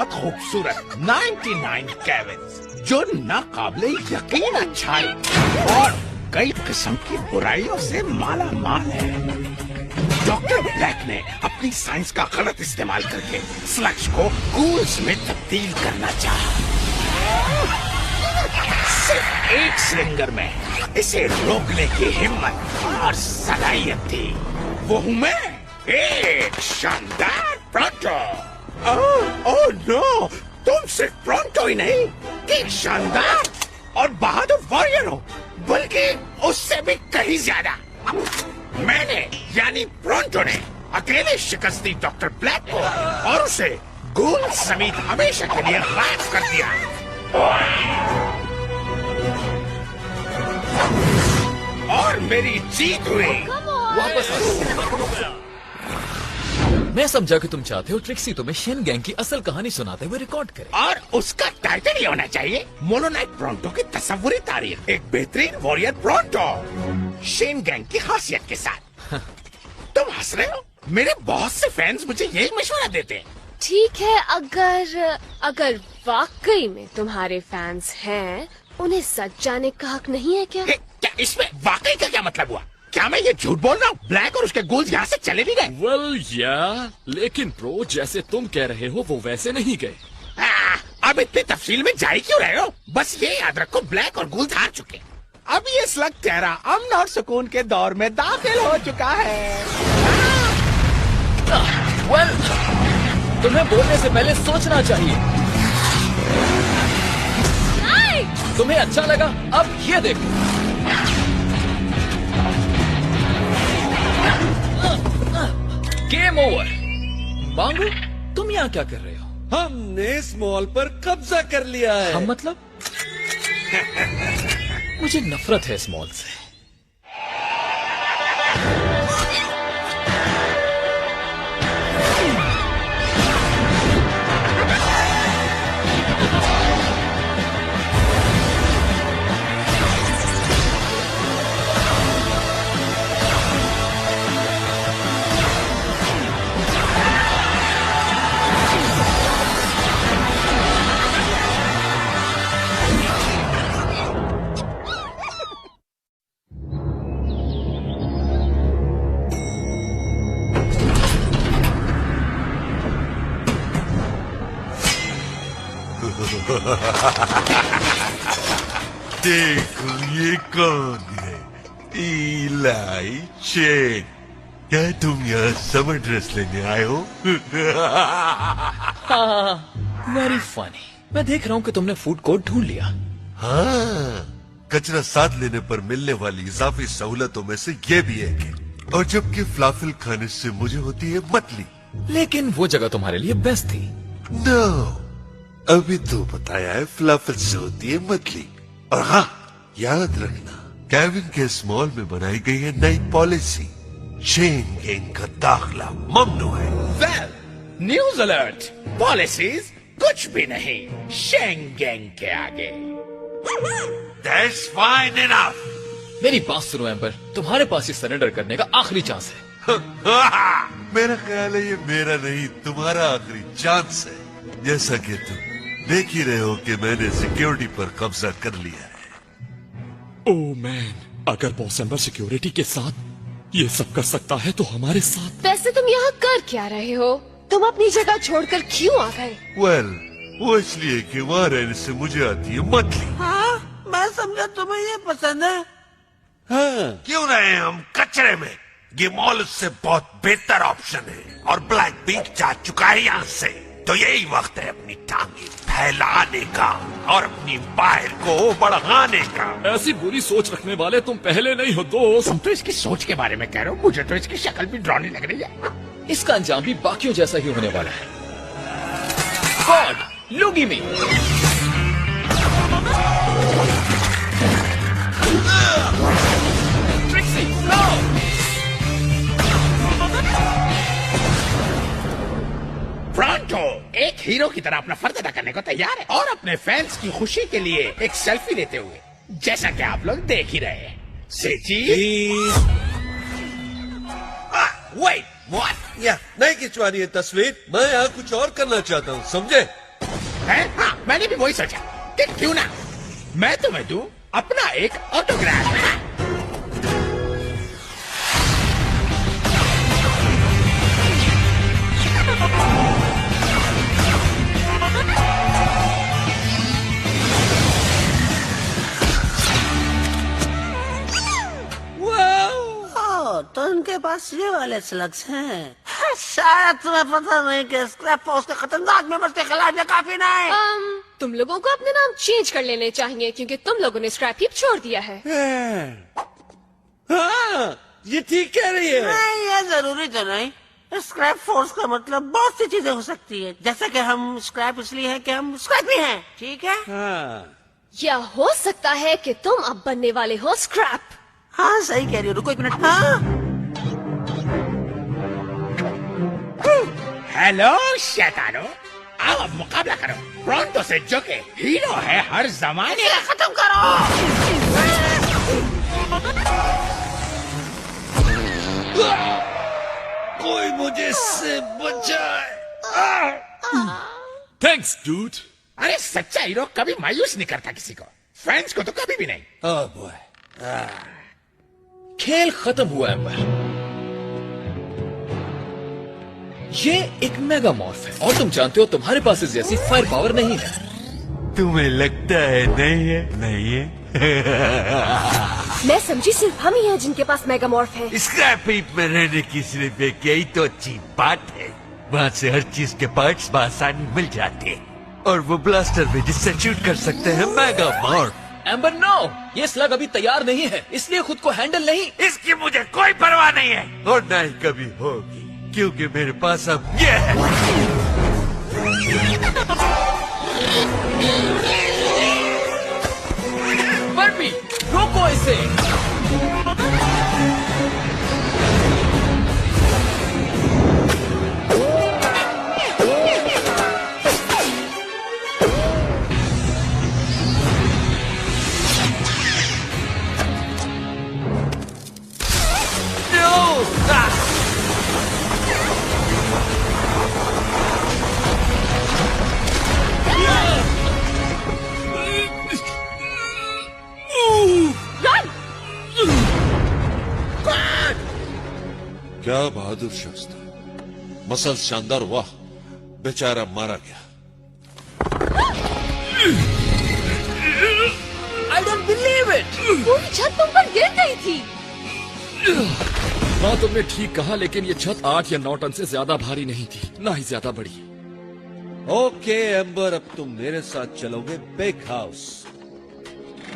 बहुत खूबसूरत 99 कैरेट्स जो नाकाबिले यकीन अच्छा है और कई किस्म की बुराइयों से माला माल है। डॉक्टर ब्लैक ने अपनी साइंस का गलत इस्तेमाल करके स्लग्स को गूल्स में तब्दील करना चाहा। सिर्फ एक सिलेंडर में इसे रोकने की हिम्मत और सलाहियत थी। वो हूँ मैं, एक शानदार प्रोंटो। ओह नो, तुम सिर्फ प्रोंटो ही नहीं, एक शानदार और बहादुर वॉरियर हो, बल्कि उससे भी कहीं ज्यादा। मैंने यानी प्रोंटो ने अकेले शिकस्त दी डॉक्टर ब्लैक को और उसे गूल समेत हमेशा के लिए गायब कर दिया। और मेरी जीत हुई। वापस मैं समझा कि तुम चाहते हो ट्रिक्सी तुम्हें शेन गैंग की असल कहानी सुनाते हुए रिकॉर्ड करे। और उसका टाइटल ये होना चाहिए मोनोनाइट प्रोंटो की तस्वुरी तारीख, एक बेहतरीन वॉरियर प्रोंटो शेन गैंग की खासियत के साथ। तुम हंस रहे हो? मेरे बहुत से फैंस मुझे यही मशवरा देते हैं। ठीक है, अगर वाकई में तुम्हारे फैंस हैं, उन्हें सच जाने का हक नहीं है क्या? क्या इसमें वाकई का क्या मतलब हुआ? क्या मैं ये झूठ बोल रहा हूँ? ब्लैक और उसके गोल्स यहाँ से चले भी गए। वेल या, लेकिन प्रो जैसे तुम कह रहे हो वो वैसे नहीं गए। अब इतनी तफसील में जा क्यों रहे हो? बस ये याद रखो, ब्लैक और गोल्स हार चुके। अब ये स्लग चेहरा अमन और सुकून के दौर में दाखिल हो चुका है। वेल, तुम्हें बोलने से पहले सोचना चाहिए। तुम्हें अच्छा लगा? अब ये देखो। Game over. बांगू, तुम यहाँ क्या कर रहे हो? हमने इस मॉल पर कब्जा कर लिया है। हम मतलब? मुझे नफरत है इस मॉल से। देखो ये कौन है? इलाई चेन। क्या तुम यहाँ समर ड्रेस लेने आए हो? Very funny. मैं देख रहा हूँ कि तुमने फूड कोर्ट ढूंढ लिया। हाँ, कचरा साथ लेने पर मिलने वाली इजाफी सहूलतों में से ये भी एक है। और जबकि फ्लाफल खाने से मुझे होती है मतली। लेकिन वो जगह तुम्हारे लिए बेस्ट थी। नो, अभी तो बताया है फ्लाफल से होती है मतली। और हाँ, याद रखना, केविन के इस मॉल में बनाई गई है नई पॉलिसी। शेन गैंग का दाखिला ममनू है। वेल, न्यूज अलर्ट, पॉलिसीज कुछ भी नहीं शेन गैंग के आगे। That's fine enough. मेरी बात सुनो एम्बर, तुम्हारे पास ही सरेंडर करने का आखिरी चांस है। मेरा ख्याल है ये मेरा नहीं तुम्हारा आखिरी चांस है। जैसा कि तुम देख ही रहे हो कि मैंने सिक्योरिटी पर कब्जा कर लिया है। ओह मैन, अगर बॉस एम्बर सिक्योरिटी के साथ ये सब कर सकता है तो हमारे साथ। वैसे तुम यहाँ कर क्या रहे हो? तुम अपनी जगह छोड़कर क्यों आ गए? वेल, वो इसलिए कि वहाँ रहने से मुझे आती है मतली। हाँ, मैं समझा तुम्हें ये पसंद है। हाँ, क्यों रहे हम कचरे में? ये मॉल उससे बहुत बेहतर ऑप्शन है और ब्लैक भी जा चुका है यहाँ से। तो यही वक्त है अपनी टांगे फैलाने का और अपनी बाहर को बढ़ाने का। ऐसी बुरी सोच रखने वाले तुम पहले नहीं हो दोस्त। तुम तो इसकी सोच के बारे में कह रहे हो, मुझे तो इसकी शक्ल भी डरावनी लग रही है। इसका अंजाम भी बाकियों जैसा ही होने वाला है। God, Luigi me. Trixie, no! Pronto एक हीरो की तरह अपना फर्ज अदा करने को तैयार है और अपने फैंस की खुशी के लिए एक सेल्फी लेते हुए, जैसा कि आप लोग देख ही रहे हैं। सेची, वेट, व्हाट? या नहीं खिंचवानी है तस्वीर। मैं यहाँ कुछ और करना चाहता हूँ, समझे? है? हाँ, मैंने भी वही सोचा कि क्यों ना मैं तुम्हें दूं अपना एक ऑटोग्राफ। तो इनके पास ये वाले स्लग्स हैं। शायद तुम्हें पता नहीं कि स्क्रैप फोर्स के खतरनाक मेंबर्स के खिलाफ ये काफी नहीं। तुम लोगों को अपने नाम चेंज कर लेने चाहिए क्योंकि तुम लोगों ने स्क्रैप हीप छोड़ दिया है। हाँ, ये ठीक कह रही है। नहीं, ये जरूरी तो नहीं। स्क्रैप फोर्स का मतलब बहुत सी चीजें हो सकती है, जैसे कि हम स्क्रैप इसलिए हैं कि हम स्क्रैपी हैं, ठीक है? या हो सकता है कि तुम अब बनने वाले हो स्क्रैप। हाँ, सही कह रही हो। रुको एक मिनट। हाँ, हेलो शैतानो, आओ अब मुकाबला करो प्रोंटो से जो के हीरो है हर जमाने का। खत्म करो। कोई मुझे इससे बचाए। Thanks dude. अरे सच्चा हीरो कभी मायूस नहीं करता किसी को, फैंस को तो कभी भी नहीं। ओह बॉय, खेल खत्म हुआ एम्बर। ये एक मेगामॉर्फ है और तुम जानते हो तुम्हारे पास इस जैसी फायर पावर नहीं है। तुम्हें लगता है नहीं है? नहीं है। मैं समझी सिर्फ हम ही हैं जिनके पास मेगामॉर्फ है। स्क्रैप हीप में रहने की सिर्फ एक यही तो अच्छी बात है, वहाँ से हर चीज के पार्ट्स बआसानी मिल जाते हैं और वो ब्लास्टर में जिससे शूट कर सकते हैं मेगामॉर्फ। एम्बर नो, ये स्लग अभी तैयार नहीं है, इसलिए खुद को हैंडल नहीं। इसकी मुझे कोई परवाह नहीं है और ना ही कभी होगी, क्योंकि मेरे पास अब ये है। बर्बी, रोको इसे। क्या बहादुर शख्स था, मसल शानदार, वाह। बेचारा मारा गया। I don't believe it! पूरी छत तुम पर गिर गई थी। हाँ, तुमने ठीक कहा, लेकिन ये छत 8 या 9 टन से ज्यादा भारी नहीं थी, ना ही ज्यादा बड़ी। ओके एम्बर, अब तुम मेरे साथ चलोगे बेक हाउस।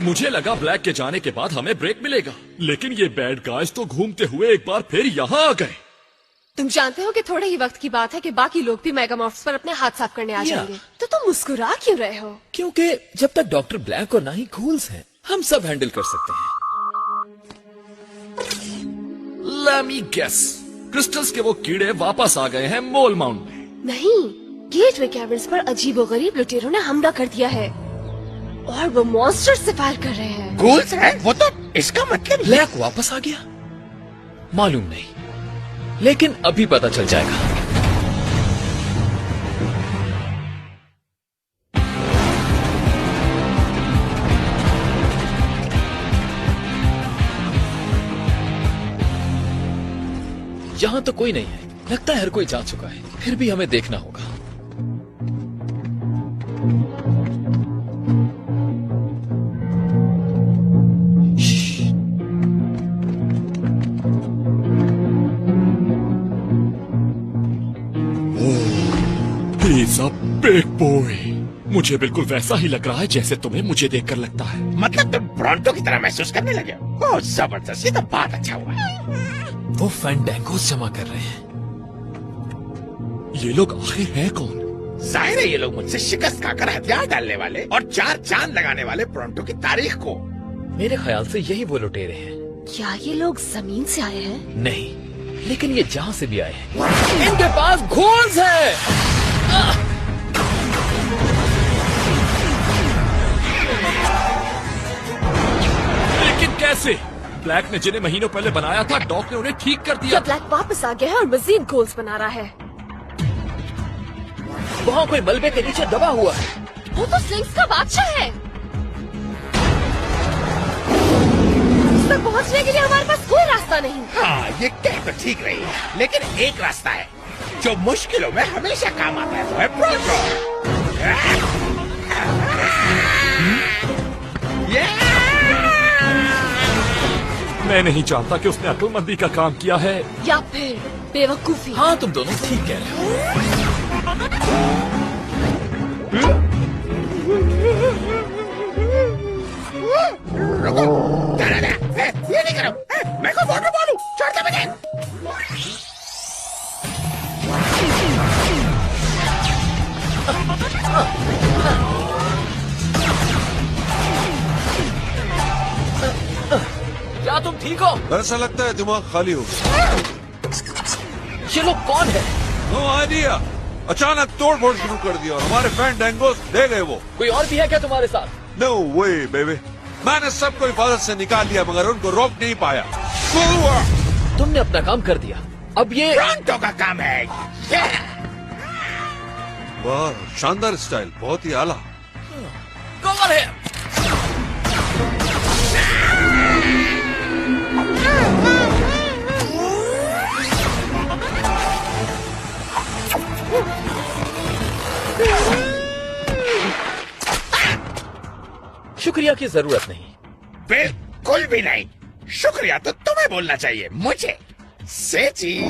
मुझे लगा ब्लैक के जाने के बाद हमें ब्रेक मिलेगा, लेकिन ये बैड गाइज तो घूमते हुए एक बार फिर यहाँ आ गए। तुम जानते हो कि थोड़े ही वक्त की बात है कि बाकी लोग भी मेगामॉर्फ्स पर अपने हाथ साफ करने आ जाएंगे। तो तुम मुस्कुरा क्यों रहे हो? क्योंकि जब तक डॉक्टर ब्लैक और ना ही घूल्स हैं, हम सब हैंडल कर सकते हैं। Let me guess, क्रिस्टल्स के वो कीड़े वापस आ गए हैं मोल माउंट में। नहीं, गेटवे कैवर्न्स पर अजीबोगरीब लुटेरों ने हमला कर दिया है और वो मॉन्स्टर से फायर कर रहे हैं। गूल्स है वो तो, इसका मतलब ब्लैक वापस आ गया? मालूम नहीं, लेकिन अभी पता चल जाएगा। यहाँ तो कोई नहीं है, लगता है हर कोई जा चुका है, फिर भी हमें देखना होगा। He's a big boy. मुझे बिल्कुल वैसा ही लग रहा है जैसे तुम्हें मुझे देखकर लगता है। मतलब तुम ब्रोंटो की तरह महसूस करने लगे हो? ओह जबरदस्त, ये तो बात अच्छा हुआ। वो फैंडांगोस जमा कर रहे हैं। ये लोग आखिर हैं कौन? जाहिर है ये लोग मुझसे शिकस्त खाकर हथियार डालने वाले और 4 चांद लगाने वाले ब्रोंटो की तारीख को। मेरे ख्याल से यही वो लुटेरे हैं। क्या ये लोग जमीन से आए हैं? नहीं, लेकिन ये जहाँ से भी आए हैं, इनके पास घोंस है। लेकिन कैसे? ब्लैक ने जिन्हें महीनों पहले बनाया था, डॉक ने उन्हें ठीक कर दिया। क्या ब्लैक वापस आ गया है और मजीद गोल्स बना रहा है? वहाँ कोई मलबे के नीचे दबा हुआ है। वो तो स्लिंग्स का बादशाह है। उस तक पहुंचने के लिए हमारे पास कोई रास्ता नहीं। हाँ, ये कह तो ठीक रही है, लेकिन एक रास्ता है जो मुश्किलों में हमेशा काम आता है, वो है प्रोटो। मैं नहीं चाहता कि उसने अक्लमंदी का काम किया है। या फिर बेवकूफी। हाँ, तुम दोनों ठीक कह रहे हो। रुको, ये नहीं करो। मैं को फोटो बोलूं, छोड़ दे मुझे। क्या तुम ठीक हो? ऐसा लगता है दिमाग खाली हो गया। ये लोग कौन है? नो आइडिया, अचानक तोड़फोड़ शुरू कर दिया और हमारे फैंडांगोस ले गए वो। कोई और भी है क्या तुम्हारे साथ? नो वे बेबी, मैंने सबको हिफाजत से निकाल लिया मगर उनको रोक नहीं पाया। तुमने अपना काम कर दिया, अब ये प्रोटो का काम है। वाह, शानदार स्टाइल, बहुत ही आला। कौन है? शुक्रिया की जरूरत नहीं। बिल्कुल भी नहीं, शुक्रिया तो तुम्हें बोलना चाहिए, मुझे से चीज।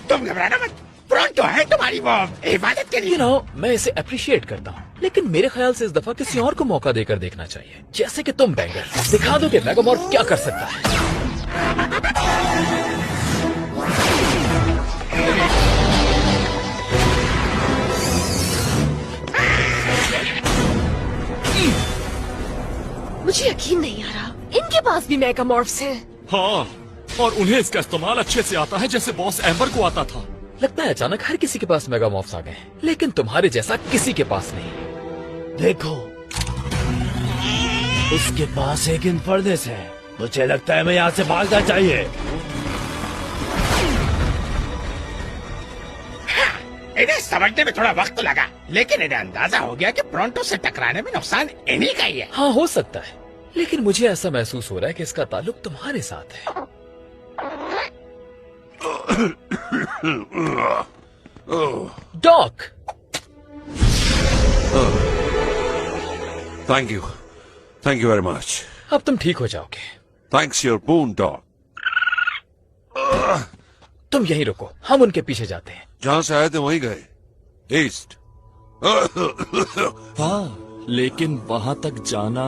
तुम घबराना मत, प्रोटो है तुम्हारी वो हिफाजत के लिए। मैं इसे अप्रिशिएट करता हूँ, लेकिन मेरे ख्याल से इस दफा किसी और को मौका देकर देखना चाहिए। जैसे कि तुम बैंगर, दिखा दो कि मेगामॉर्फ क्या कर सकता है। मुझे यकीन नहीं आ रहा, इनके पास भी मेगामॉर्फ्स हैं। हाँ, और उन्हें इसका इस्तेमाल अच्छे से आता है जैसे बॉस एम्बर को आता था। लगता है अचानक हर किसी के पास मेगामॉर्फ्स आ गए हैं, लेकिन तुम्हारे जैसा किसी के पास नहीं। देखो, उसके पास एक इनफर्नेस है। मुझे लगता है मैं यहाँ से भागना चाहिए। इन्हें समझने में थोड़ा वक्त लगा, लेकिन इन्हें अंदाजा हो गया कि प्रोटो से टकराने में नुकसान इन्हीं का ही है। हाँ, हो सकता है, लेकिन मुझे ऐसा महसूस हो रहा है कि इसका ताल्लुक तुम्हारे साथ है। Doc, thank you very much. अब तुम ठीक हो जाओगे। थैंक्स योर बून डॉग। तुम यहीं रुको, हम उनके पीछे जाते हैं। जहाँ से आए थे वहीं गए, ईस्ट। हाँ, लेकिन वहाँ तक जाना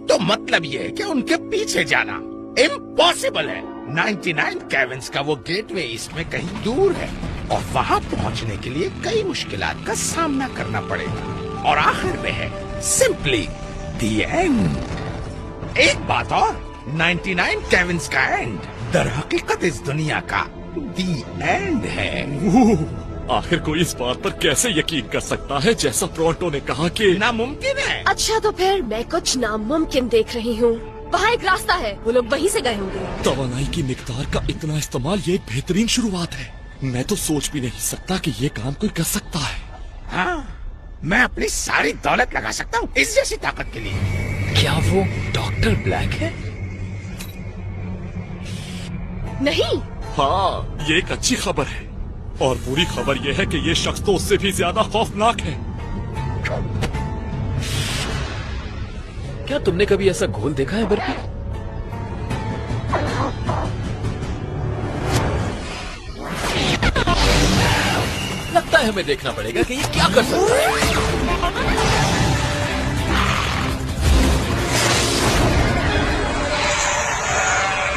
तो मतलब ये है कि उनके पीछे जाना इम्पॉसिबल है। 99 केविन्स का वो गेटवे इसमें कहीं दूर है और वहाँ पहुँचने के लिए कई मुश्किलात का सामना करना पड़ेगा। और आखिर में है सिंपली द एंड। एक बात और, 99 केविन्स का एंड दर हकीकत इस दुनिया का द एंड है। आखिर कोई इस बात पर कैसे यकीन कर सकता है, जैसा प्रोटो ने कहा कि नामुमकिन है। अच्छा, तो फिर मैं कुछ नामुमकिन देख रही हूँ। वहाँ एक रास्ता है, वो लोग वहीं से गए होंगे। तवानाई की मिकदार का इतना इस्तेमाल, ये एक बेहतरीन शुरुआत है। मैं तो सोच भी नहीं सकता कि ये काम कोई कर सकता है। हाँ, मैं अपनी सारी दौलत लगा सकता हूँ इस जैसी ताकत के लिए। क्या वो डॉक्टर ब्लैक है? नहीं। हाँ, ये एक अच्छी खबर है, और बुरी खबर ये है कि ये शख्स तो उससे भी ज्यादा खौफनाक है। क्या तुमने कभी ऐसा घोल देखा है बर्फी? लगता है हमें देखना पड़ेगा कि ये क्या कर सकता है।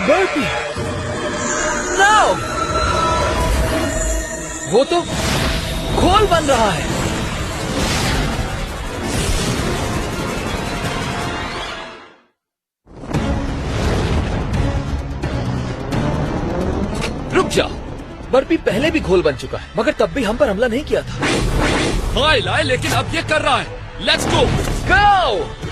बर्फी, नो! वो तो घोल बन रहा है। रुक जा, बर्फी पहले भी घोल बन चुका है, मगर तब भी हम पर हमला नहीं किया था। हाँ इलाय, लेकिन अब ये कर रहा है। Let's go. गो!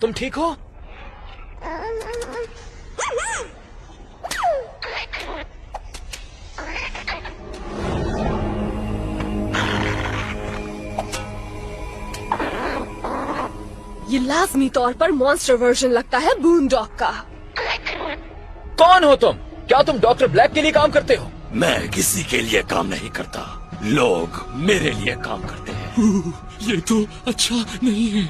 तुम ठीक हो? ये लाजमी तौर पर मॉन्स्टर वर्जन लगता है बूनडॉग का। कौन हो तुम? क्या तुम डॉक्टर ब्लैक के लिए काम करते हो? मैं किसी के लिए काम नहीं करता, लोग मेरे लिए काम करते हैं। ये तो अच्छा नहीं है।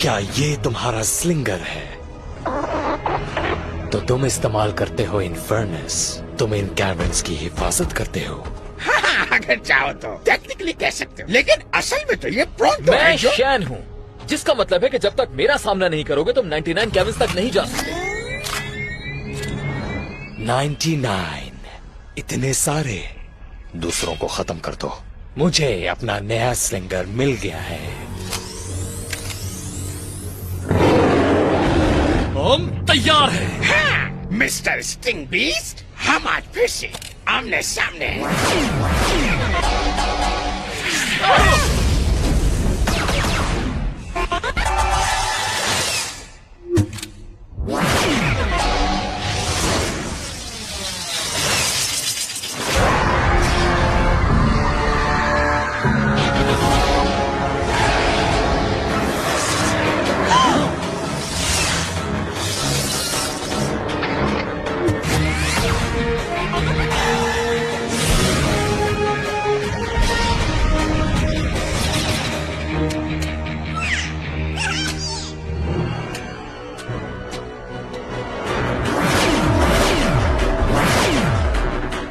क्या ये तुम्हारा स्लिंगर है? तो तुम इस्तेमाल करते हो इन्फर्नस, तुम इन कैवर्न्स की हिफाजत करते हो। हाँ, अगर चाहो तो टेक्निकली कह सकते हो, लेकिन असल में तो ये प्रोटो है मैं जो शैन हूँ, जिसका मतलब है कि जब तक मेरा सामना नहीं करोगे तुम 99 कैबिन्स तक नहीं जा सकते। 99 इतने सारे? दूसरों को खत्म कर दो, मुझे अपना नया स्लिंगर मिल गया है। हम तैयार हैं। हाँ, मिस्टर स्टिंग बीस्ट, हम आज फिर से आमने सामने हैं।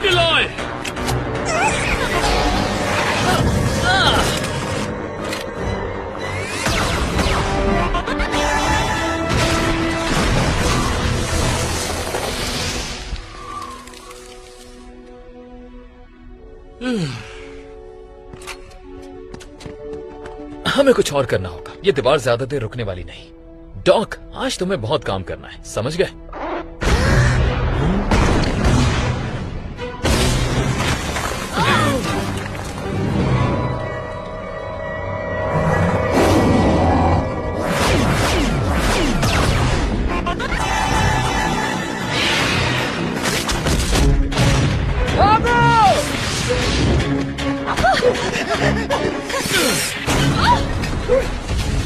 इलाय! हमें कुछ और करना होगा, ये दीवार ज्यादा देर रुकने वाली नहीं। डॉक, आज तुम्हें बहुत काम करना है, समझ गए?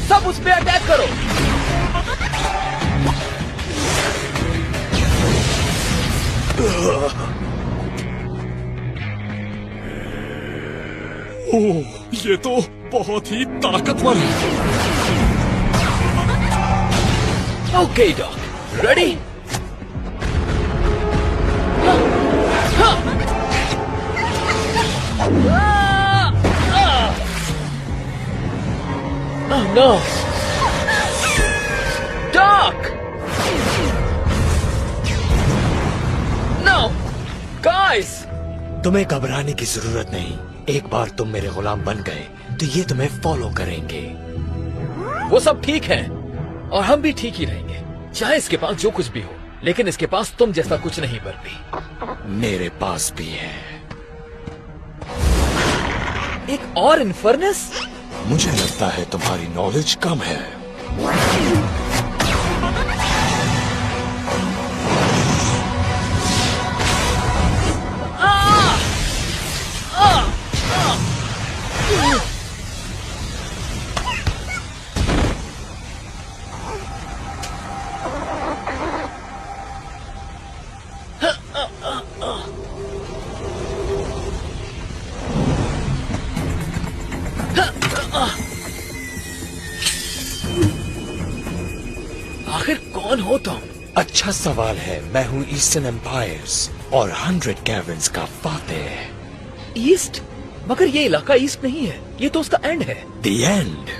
सब उस पे अटैक करो। ओह, ये तो बहुत ही ताकतवर है। Okay doc, ready? Oh no! Doc! No! Guys! तुम्हें घबराने की जरूरत नहीं, एक बार तुम मेरे गुलाम बन गए तो ये तुम्हें फॉलो करेंगे। वो सब ठीक है और हम भी ठीक ही रहेंगे, चाहे इसके पास जो कुछ भी हो, लेकिन इसके पास तुम जैसा कुछ नहीं बर्फी। मेरे पास भी है। एक और इन्फर्नस? मुझे लगता है तुम्हारी नॉलेज कम है। आखिर कौन हो तुम? अच्छा सवाल है। मैं हूँ ईस्टर्न एम्पायर्स और 100 कैवर्न्स का फातेह। ईस्ट? मगर ये इलाका ईस्ट नहीं है, ये तो उसका एंड है। The end?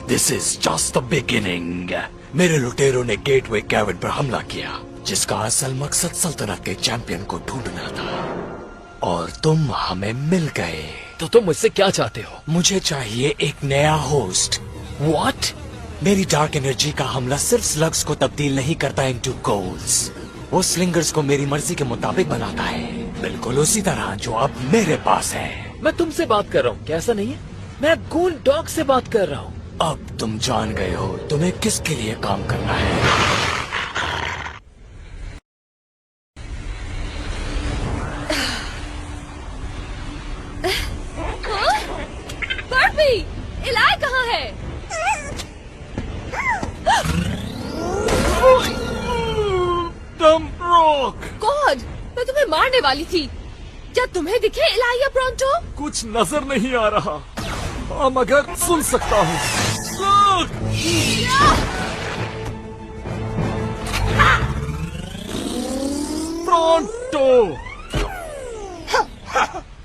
This is just the beginning. मेरे लुटेरों ने गेटवे कैवर्न पर हमला किया, जिसका असल मकसद सल्तनत के चैंपियन को ढूंढना था, और तुम हमें मिल गए। तो तुम मुझसे क्या चाहते हो? मुझे चाहिए एक नया होस्ट। What? मेरी डार्क एनर्जी का हमला सिर्फ स्लग्स को तब्दील नहीं करता इनटू गोल्स, वो स्लिंगर्स को मेरी मर्जी के मुताबिक बनाता है, बिल्कुल उसी तरह जो अब मेरे पास है। मैं तुमसे बात कर रहा हूँ, क्या ऐसा नहीं है? मैं गून डॉग से बात कर रहा हूँ। अब तुम जान गए हो तुम्हें किसके लिए काम करना है। बर्फी, इलाई कहाँ है? तुम रोक। गॉड, मैं तुम्हें मारने वाली थी। क्या तुम्हें दिखे इलाई या ब्रॉन्टो? कुछ नजर नहीं आ रहा। हाँ, मगर सुन सकता हूँ। ब्रॉन्टो।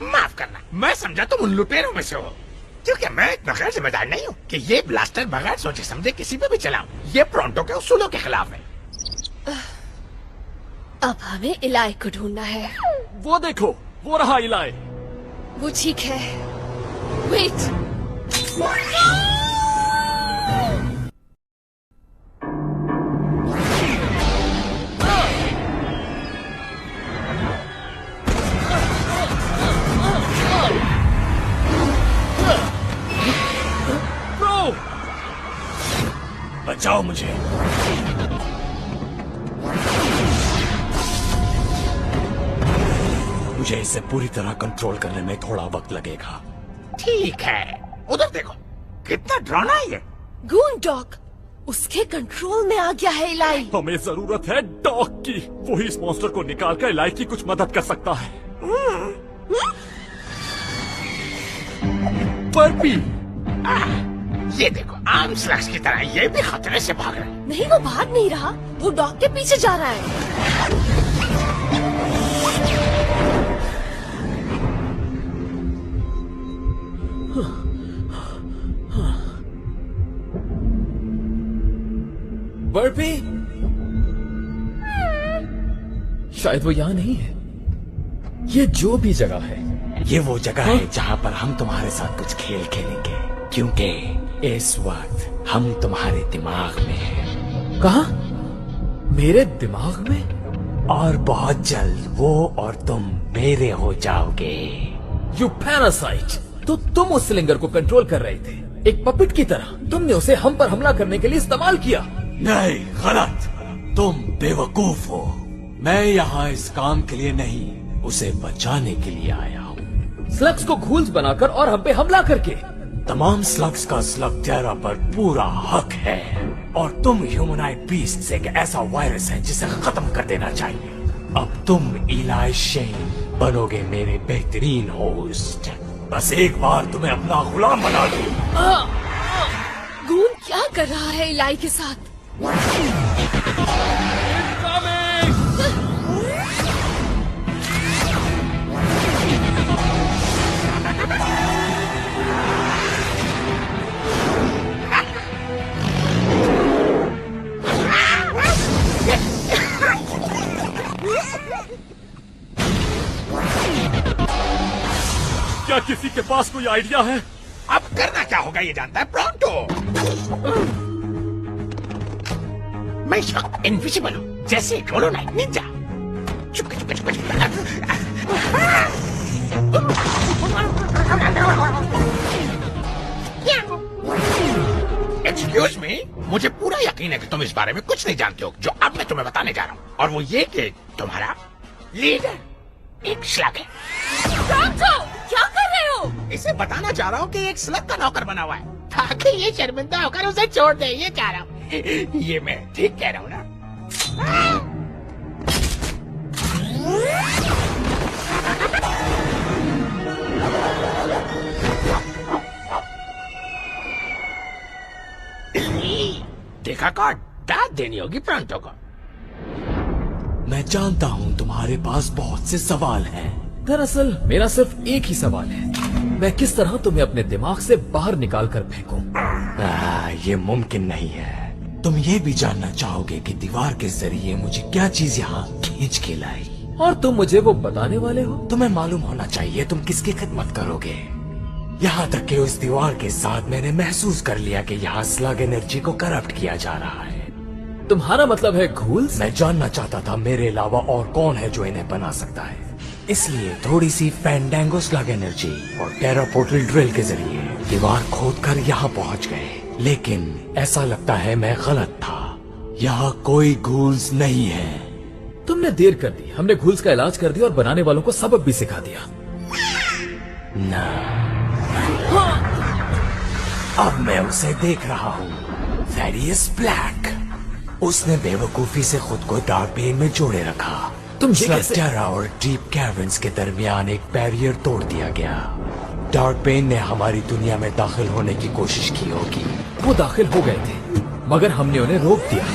माफ करना, मैं समझा तुम उन लुटेरों में से हो, क्योंकि मैं इतना गैर जिम्मेदार नहीं हूँ कि ये ब्लास्टर बगैर सोचे समझे किसी पे भी चलाऊं। ये प्रोंटो के उसूलों के खिलाफ है। अब हमें इलाई को ढूंढना है। वो देखो, वो रहा इलाई। वो ठीक है। वेट। बचाओ मुझे। मुझे इसे पूरी तरह कंट्रोल करने में थोड़ा वक्त लगेगा। ठीक है, उधर देखो, कितना डरावना है ये। गून डॉग, उसके कंट्रोल में आ गया है इलाई। हमें जरूरत है डॉग की। वो ही इस मॉन्स्टर को निकाल कर इलाई की कुछ मदद कर सकता है। बर्फी, ये देखो, आम स्लग्स की तरह ये भी खतरे से भाग रहा है। नहीं, वो भाग नहीं रहा, वो डॉग के पीछे जा रहा है। बर्फी, शायद वो यहाँ नहीं है। ये जो भी जगह है, ये वो जगह है जहाँ पर हम तुम्हारे साथ कुछ खेल खेलेंगे, क्योंकि इस वक्त हम तुम्हारे दिमाग में हैं। कहा? मेरे दिमाग में? और बहुत जल्द वो और तुम मेरे हो जाओगे। You parasite! तो तुम उस सिलेंडर को कंट्रोल कर रहे थे, एक पपेट की तरह। तुमने उसे हम पर हमला करने के लिए इस्तेमाल किया। नहीं, गलत। तुम बेवकूफ हो। मैं यहाँ इस काम के लिए नहीं, उसे बचाने के लिए आया हूँ। स्लग्स को घूल्स बनाकर और हम पे हमला करके। तमाम स्लग्स का स्लग टेरा पर पूरा हक है, और तुम ह्यूमनाइड बीस्ट एक ऐसा वायरस है जिसे खत्म कर देना चाहिए। अब तुम इलाई शेन बनोगे मेरे बेहतरीन होस्ट। बस एक बार तुम्हें अपना गुलाम बना दूं। गून क्या कर रहा है इलाई के साथ? क्या किसी के पास कोई आइडिया है? अब करना क्या होगा ये जानता है प्रोंटो। मैं इस वक्त इनविजिबल हूँ, जैसे रोलो night Ninja. Chupke Chupke Chupke excuse me, मुझे पूरा यकीन है कि तुम इस बारे में कुछ नहीं जानते हो जो अब मैं तुम्हें बताने जा रहा हूँ, और वो ये कि तुम्हारा लीडर एक स्लग है। प्रोंटो, क्या कर रहे हो? इसे बताना चाह रहा हूँ कि एक स्लग का नौकर बना हुआ है, ताकि ये शर्मिंदा होकर उसे छोड़ दे। ये चाह रहा हूँ। ये मैं ठीक कह रहा हूँ ना? देखा कौन दाद देनी होगी प्रोंटो को। मैं जानता हूँ तुम्हारे पास बहुत से सवाल हैं। दरअसल मेरा सिर्फ एक ही सवाल है, मैं किस तरह तुम्हें अपने दिमाग से बाहर निकाल कर फेंकूं? ये मुमकिन नहीं है। तुम ये भी जानना चाहोगे कि दीवार के जरिए मुझे क्या चीज यहाँ खींच के लाई, और तुम मुझे वो बताने वाले हो? तुम्हें मालूम होना चाहिए तुम किसकी खिदमत करोगे। यहाँ तक कि उस दीवार के साथ मैंने महसूस कर लिया कि यहाँ स्लग एनर्जी को करप्ट किया जा रहा है। तुम्हारा मतलब है घूल्स? मैं जानना चाहता था मेरे अलावा और कौन है जो इन्हें बना सकता है, इसलिए थोड़ी सी फैंडांगो स्लग एनर्जी और टेरा पोर्टल ड्रिल के जरिए दीवार खोदकर यहाँ पहुँच गए। लेकिन ऐसा लगता है मैं गलत था। यहाँ कोई घूल्स नहीं है। तुमने देर कर दी। हमने घूल्स का इलाज कर दिया और बनाने वालों को सबक भी सिखा दिया। ना, अब मैं उसे देख रहा हूँ। Various black. उसने बेवकूफी से खुद को डार्क बेन में जोड़े रखा। तुम ये कैसे? टेरा और डीप कैवर्न्स के दरमियान एक बैरियर तोड़ दिया गया। डार्क बेन ने हमारी दुनिया में दाखिल होने की कोशिश की होगी। वो दाखिल हो गए थे, मगर हमने उन्हें रोक दिया।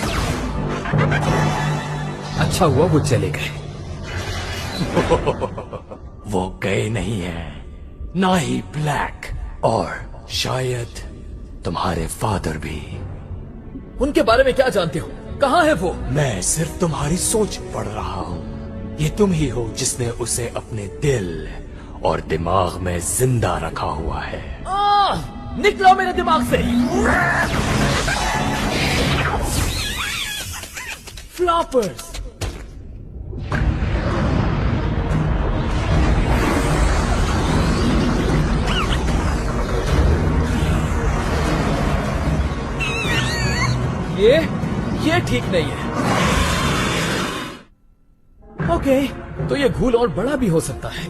अच्छा हुआ वो चले गए। वो गए नहीं है, ना ही ब्लैक, और शायद तुम्हारे फादर भी। उनके बारे में क्या जानते हो? कहाँ है वो? मैं सिर्फ तुम्हारी सोच पढ़ रहा हूँ। ये तुम ही हो जिसने उसे अपने दिल और दिमाग में जिंदा रखा हुआ है। निकलो मेरे दिमाग से। फ्लॉपर्स। ये ठीक नहीं है। ओके, तो ये घूल और बड़ा भी हो सकता है,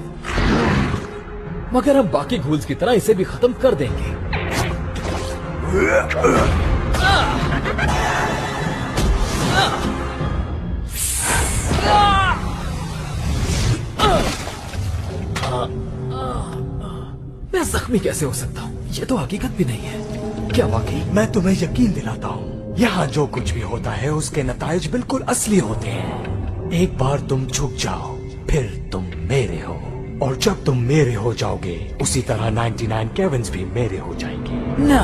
मगर हम बाकी घूल्स की तरह इसे भी खत्म कर देंगे। मैं जख्मी कैसे हो सकता हूँ? ये तो हकीकत भी नहीं है। क्या वाकई? मैं तुम्हें यकीन दिलाता हूँ, यहाँ जो कुछ भी होता है उसके नताइज बिल्कुल असली होते हैं। एक बार तुम झुक जाओ, फिर तुम मेरे हो, और जब तुम मेरे हो जाओगे उसी तरह 99 केविन्स भी मेरे हो जाएंगे। ना,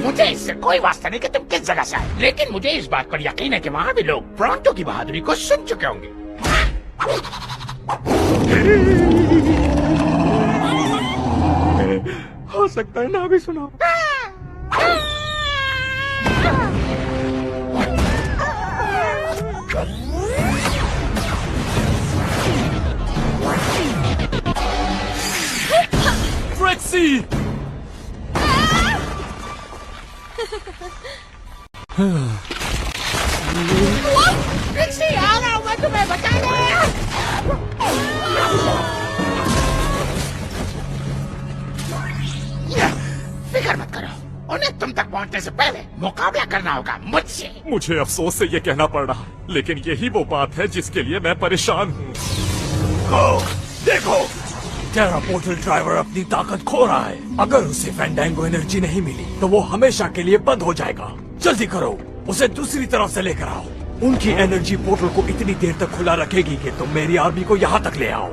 मुझे इससे कोई वास्ता नहीं कि तुम किस जगह से आए, लेकिन मुझे इस बात पर यकीन है कि वहाँ भी लोग ब्रॉन्टो की बहादुरी को सुन चुके होंगे। हो सकता है ना भी सुना। ट्रेक्सी! ट्रेक्सी, आ रहा हूँ मैं तुम्हें बचाने। फिक्र मत करो, उन्हें तुम तक पहुंचने से पहले मुकाबला करना होगा मुझसे। मुझे अफसोस से ये कहना पड़ रहा, लेकिन यही वो बात है जिसके लिए मैं परेशान हूँ। देखो, टेरा पोर्टल ड्राइवर अपनी ताकत खो रहा है। अगर उसे फैंडांगो एनर्जी नहीं मिली तो वो हमेशा के लिए बंद हो जाएगा। जल्दी करो, उसे दूसरी तरफ से लेकर आओ। उनकी एनर्जी पोर्टल को इतनी देर तक खुला रखेगी कि तुम मेरी आर्मी को यहाँ तक ले आओ।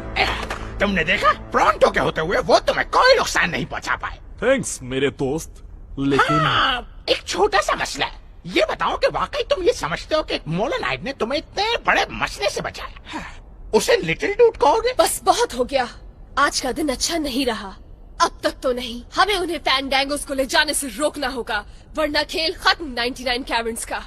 तुमने देखा, ब्रॉन्टो के होते हुए वो तुम्हें कोई नुकसान नहीं पहुँचा पाए। थैंक्स मेरे दोस्त, लेकिन एक छोटा सा मसला है। ये बताओ कि वाकई तुम ये समझते हो कि मोलोनाइट ने तुम्हें इतने बड़े मसले से बचाया? उसे लिटिल डूड कहोगे? बस बहुत हो गया। आज का दिन अच्छा नहीं रहा। अब तक तो नहीं, हमें उन्हें फैंडांगोस को ले जाने से रोकना होगा, वरना खेल खत्म 99 कैवर्न्स का।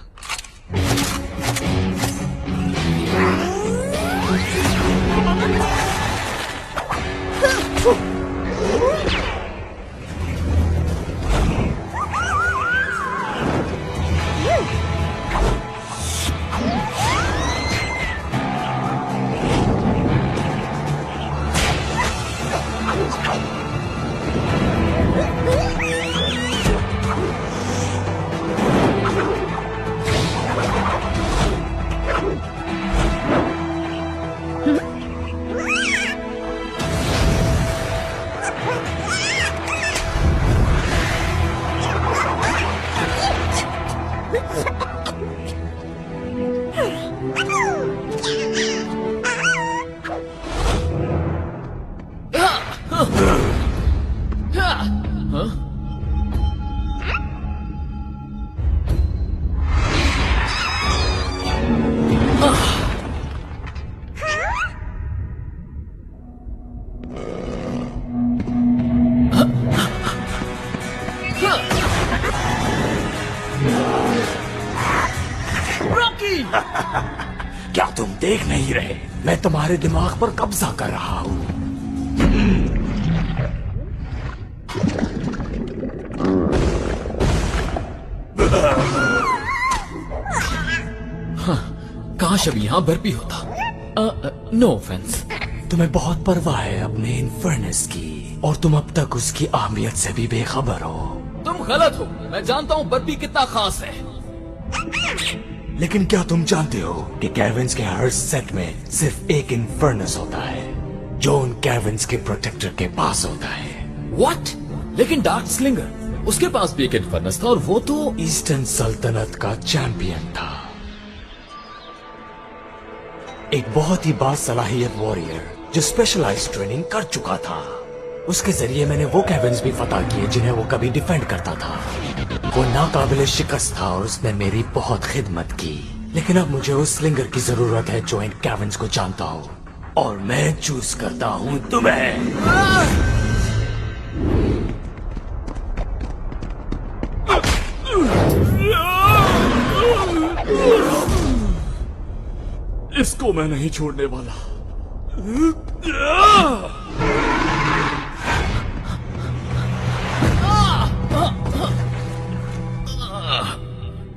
क्या तुम देख नहीं रहे? मैं तुम्हारे दिमाग पर कब्जा कर रहा हूँ। काश अभी यहाँ बर्फी होता। No offence. तुम्हें बहुत परवाह है अपने इन्फर्नेस की, और तुम अब तक उसकी अहमियत से भी बेखबर हो। तुम गलत हो। मैं जानता हूँ बर्फी कितना खास है। लेकिन क्या तुम जानते हो कि कैविन्स के हर सेट में सिर्फ एक इन्फर्नेस होता है, जो उन कैविन्स के प्रोटेक्टर के पास होता है। व्हाट? लेकिन डार्क स्लिंगर, उसके पास भी एक इन्फर्नस था और वो तो ईस्टर्न सल्तनत का चैंपियन था। एक बहुत ही बासलाहियत वॉरियर जो स्पेशलाइज्ड ट्रेनिंग कर चुका था। उसके जरिए मैंने वो कैविन्स भी फतह किए जिन्हें वो कभी डिफेंड करता था। वो नाकाबिले शिकस्त था और उसने मेरी बहुत खिदमत की। लेकिन अब मुझे उस स्लिंगर की जरूरत है जो इन कैविन्स को जानता हो, और मैं चूज करता हूँ तुम्हें। इसको मैं नहीं छोड़ने वाला।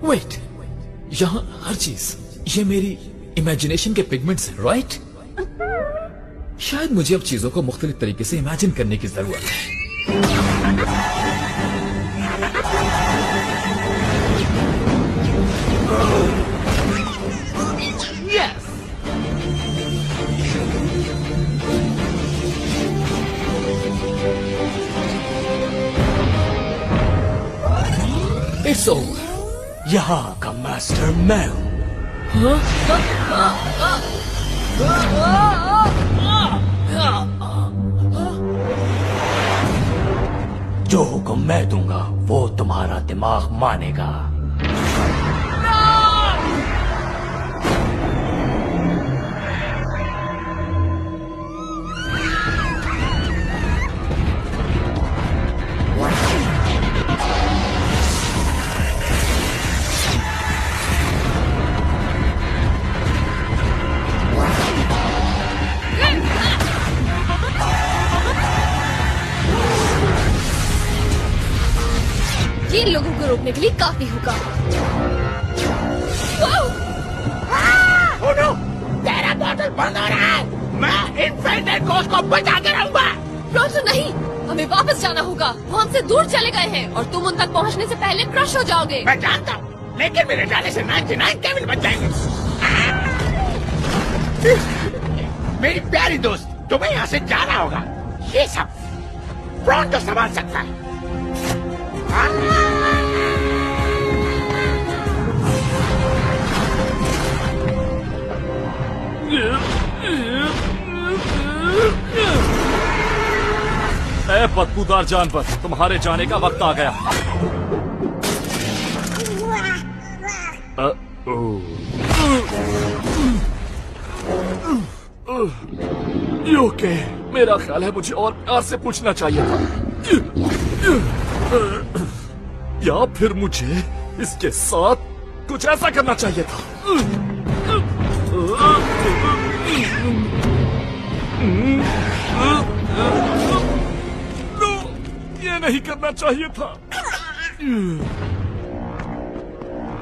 वेट, यहाँ हर चीज ये मेरी इमेजिनेशन के पिगमेंट्स हैं, राइट? शायद मुझे अब चीजों को मुख्तलिफ तरीके से इमेजिन करने की जरूरत है। It's over. यहाँ का मास्टर मैं हूँ। जो हुक्म मैं दूंगा वो तुम्हारा दिमाग मानेगा। ये लोगों को रोकने के लिए काफी होगा। तेरा बॉटल बंद हो रहा है। मैं इन्फिनिट कोर्स को बचा के रहूंगा। प्रोटो नहीं, हमें वापस जाना होगा। वो हमसे दूर चले गए हैं और तुम उन तक पहुंचने से पहले क्रश हो जाओगे। मैं जानता हूँ, लेकिन मेरे जाने से 99 केविन बच जाएंगे। मेरी प्यारी दोस्त, तुम्हें यहाँ से जाना होगा। ये सब प्रोटो संभाल सकता है। ए बदबूदार जानवर, तुम्हारे जाने का वक्त आ गया। ओके, मेरा ख्याल है मुझे और प्यार से पूछना चाहिए था, या फिर मुझे इसके साथ कुछ ऐसा करना चाहिए था। ये नहीं करना चाहिए था।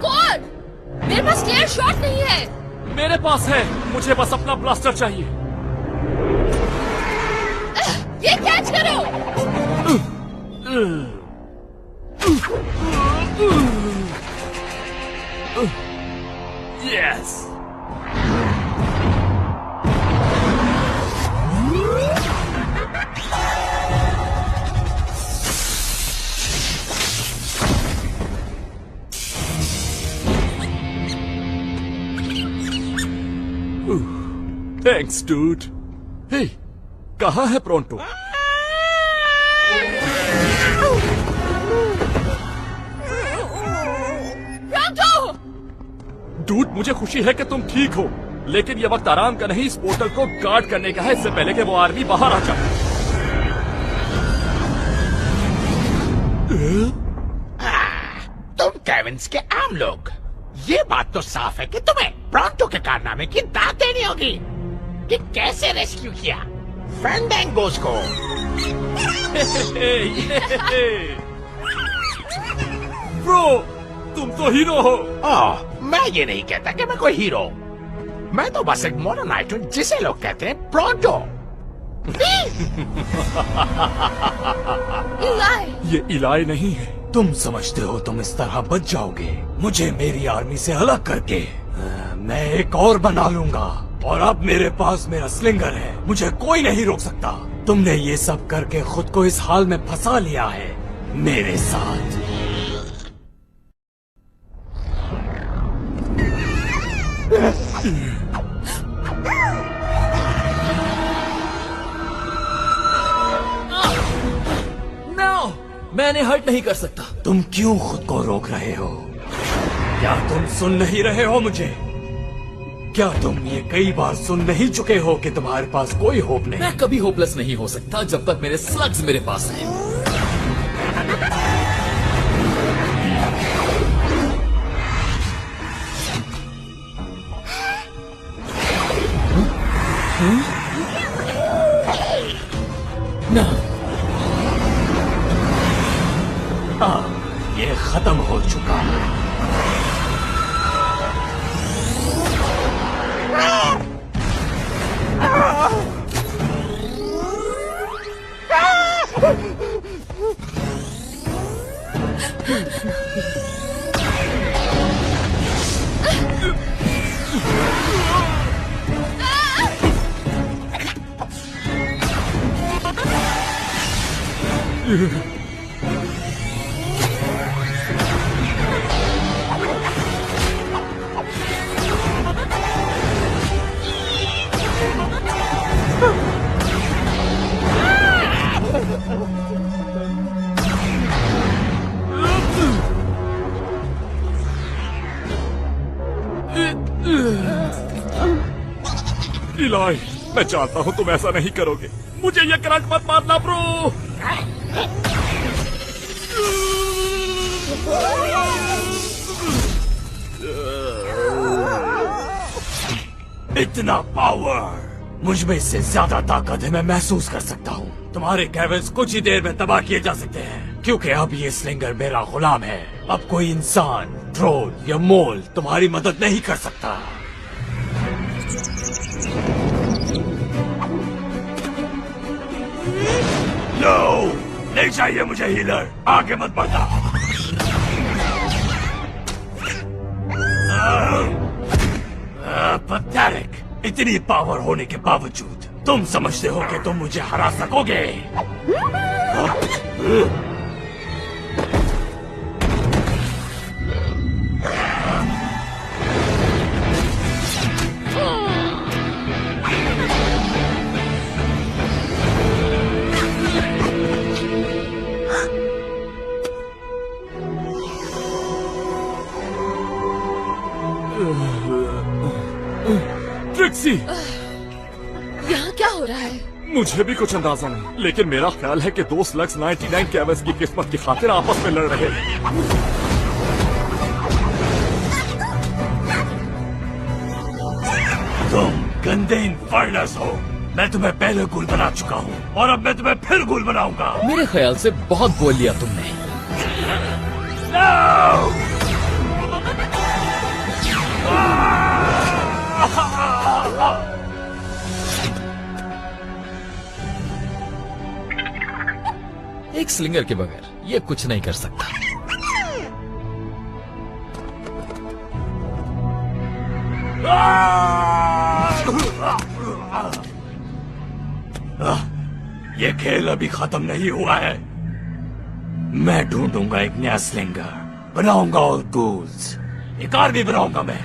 कौन? मेरे पास क्लियर शॉट नहीं है। मेरे पास है, मुझे बस अपना ब्लास्टर चाहिए। ये कैच करो। यस। Thanks dude. हे, कहाँ है प्रोंटो? प्रोंटो! डूड, मुझे खुशी है कि तुम ठीक हो, लेकिन ये वक्त आराम का नहीं, इस पोर्टल को गार्ड करने का है, इससे पहले कि वो आर्मी बाहर आ जाए। तुम केविन्स के आम लोग, ये बात तो साफ है कि तुम्हें प्रॉन्टो के कारनामे की दाद देनी होगी कि कैसे रेस्क्यू किया फैंडांगोस को। ब्रो, तुम तो हीरो हो। ओह, मैं ये नहीं कहता कि मैं कोई हीरो। मैं तो बस एक मोनोनाइट हूँ जिसे लोग कहते हैं प्रॉन्टो। इलाई। ये इलाई नहीं है। तुम समझते हो तुम इस तरह बच जाओगे मुझे मेरी आर्मी से अलग करके? मैं एक और बना लूंगा और अब मेरे पास मेरा स्लिंगर है, मुझे कोई नहीं रोक सकता। तुमने ये सब करके खुद को इस हाल में फंसा लिया है मेरे साथ। नो, मैंने हर्ट नहीं कर सकता। तुम क्यों खुद को रोक रहे हो? क्या तुम सुन नहीं रहे हो मुझे? क्या तुम ये कई बार सुन नहीं चुके हो कि तुम्हारे पास कोई होप नहीं? मैं कभी होपलेस नहीं हो सकता जब तक मेरे स्लग्स मेरे पास हैं। ना, ये खत्म हो चुका है। इलाई, मैं जानता हूँ तुम ऐसा नहीं करोगे। मुझे ये करंट मत मारना ब्रो। इतना पावर, मुझ में इससे ज्यादा ताकत है, मैं महसूस कर सकता हूँ। तुम्हारे कैवल्स कुछ ही देर में तबाह किए जा सकते हैं क्योंकि अब ये स्लिंगर मेरा गुलाम है। अब कोई इंसान, ट्रोल या मोल तुम्हारी मदद नहीं कर सकता। नो, नहीं चाहिए मुझे हीलर, आगे मत बढ़ना। पथेटिक, इतनी पावर होने के बावजूद तुम समझते हो कि तुम मुझे हरा सकोगे? ट्रिक्सी, यहाँ क्या हो रहा है? मुझे भी कुछ अंदाजा नहीं, लेकिन मेरा ख्याल है कि दो स्लग्स 99 कैवल्स की किस्मत की खातिर आपस में लड़ रहे हैं। तुम गंदे इन्फर्नस हो। मैं तुम्हें पहले गुल बना चुका हूँ और अब मैं तुम्हें फिर गुल बनाऊंगा। मेरे ख्याल से बहुत बोल लिया तुमने। एक स्लिंगर के बगैर ये कुछ नहीं कर सकता। ये खेल अभी खत्म नहीं हुआ है। मैं ढूंढूंगा एक नया स्लिंगर, बनाऊंगा और गूल्स, एक आर्मी बनाऊंगा मैं।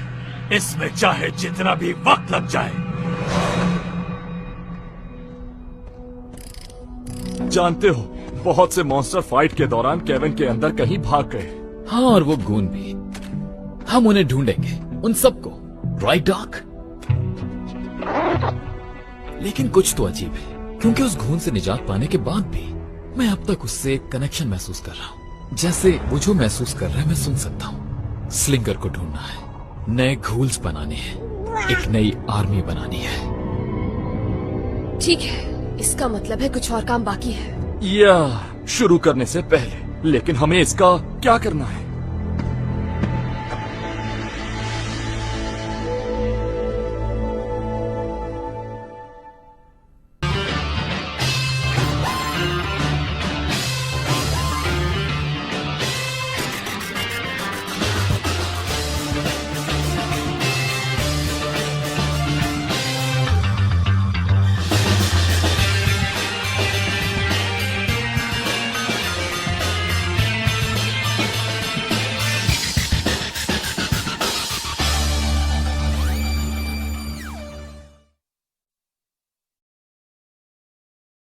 इसमें चाहे जितना भी वक्त लग जाए। जानते हो, बहुत से मॉन्स्टर फाइट के दौरान केविन के अंदर कहीं भाग गए। हाँ, और वो गून भी। हम उन्हें ढूंढेंगे, उन सबको, राइट डॉक? लेकिन कुछ तो अजीब है, क्योंकि उस घून से निजात पाने के बाद भी मैं अब तक उससे एक कनेक्शन महसूस कर रहा हूँ। जैसे वो जो महसूस कर रहा है मैं सुन सकता हूँ। स्लिंगर को ढूंढना है। नए घूल्स बनाने हैं, एक नई आर्मी बनानी है। ठीक है, इसका मतलब है कुछ और काम बाकी है। या शुरू करने से पहले, लेकिन हमें इसका क्या करना है?